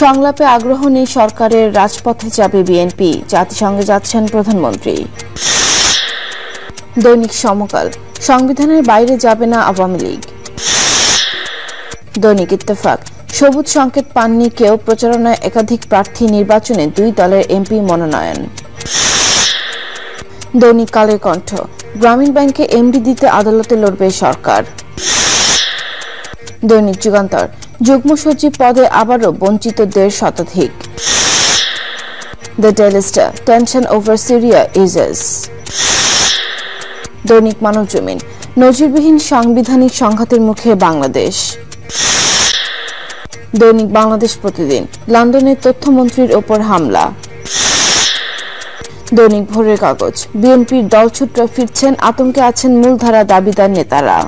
সংলাপে আগ্রহ নেই সরকারের, রাজপথে যাবে বিএনপি, জাতিসংঘে যাচ্ছেন প্রধানমন্ত্রী। দৈনিক সমকাল, সংবিধানের বাইরে যাবে না আওয়ামী লীগ। দৈনিক ইত্তেফাক, সবুজ সংকেত পাননি কেউ, প্রচারণায় একাধিক প্রার্থী, নির্বাচনে 2 দলের এমপি মনোনয়ন। দৈনিক কালের কণ্ঠ, গ্রামীণ ব্যাংকে এমডি দিতে আদালতে লড়বে সরকার। দৈনিক যুগান্তর, যুগ্ম সচিব পদে আবারও বঞ্চিত 1.5 শতাধিক। The Daily Star, tension over Syria eases. দৈনিক মানবজমিন, নজিরবিহীন সাংবিধানিক সংঘাতের মুখে বাংলাদেশ। দৈনিক বাংলাদেশ প্রতিদিন, লন্ডনের তথ্যমন্ত্রীর ওপর হামলা। দৈনিক ভোরের কাগজ, বিএনপির দলছুটরা ফিরছেন, আতঙ্কে আছেন মূলধারা দাবিদার নেতারা।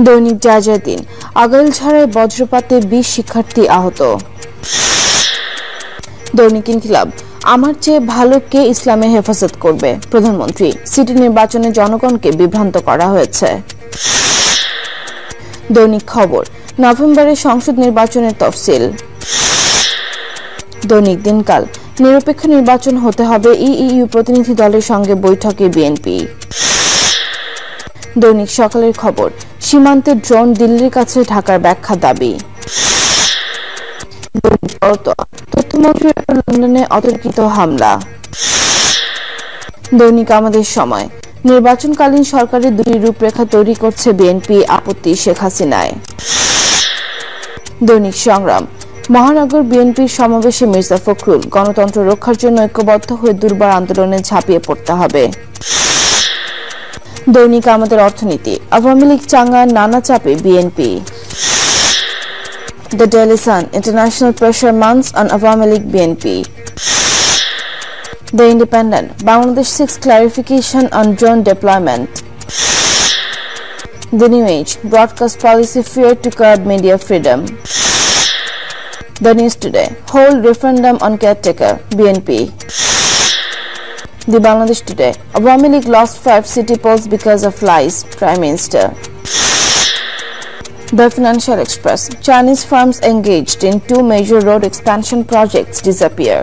দৈনিক জায়জাদিন, আগাইলঝাড়ায় বজ্রপাতে 20 শিক্ষার্থী আহত। দৈনিক ইনকিলাব, আমার চেয়ে ভালো কে ইসলামে হেফাজত করবে, প্রধানমন্ত্রী, সিটি নির্বাচনে জনগণকে বিভ্রান্ত করা হয়েছে। দৈনিক খবর, নভেম্বরে সংসদ নির্বাচনের তফসিল। দৈনিক দিনকাল, নিরপেক্ষ নির্বাচন হতে হবে, ইইউ প্রতিনিধি দলের সঙ্গে বৈঠকে বিএনপি। দৈনিক সকালের খবর, সীমান্তে ড্রোন, দিল্লির কাছে ঢাকার ব্যাখ্যা দাবি। তথ্যমন্ত্রীর লন্ডনে অতর্কিত হামলা। দৈনিক আমাদের সময়, নির্বাচনকালীন সরকারের 2টি রূপরেখা তৈরি করছে বিএনপি, আপত্তি শেখ হাসিনায়। দৈনিক সংগ্রাম, মহানগর বিএনপির সমাবেশে মির্জা ফখরুল, গণতন্ত্র রক্ষার জন্য ঐক্যবদ্ধ হয়ে দুর্বার আন্দোলনে ঝাঁপিয়ে পড়তে হবে। দৈনিক আমাদের অর্থনীতি, আওয়ামী লীগ চাঙ্গা, নানা চাপে BNP. The Daily Sun, International pressure mounts on Awami League BNP. The Independent, Bangladesh six clarification on drone deployment. The New Age, broadcast policy fear to curb media freedom. The News Today, hold referendum on caretaker, BNP. The Bangladesh Today, Awami League lost 5 city polls because of lies, Prime Minister. The Financial Express, Chinese firms engaged in 2 major road expansion projects disappear.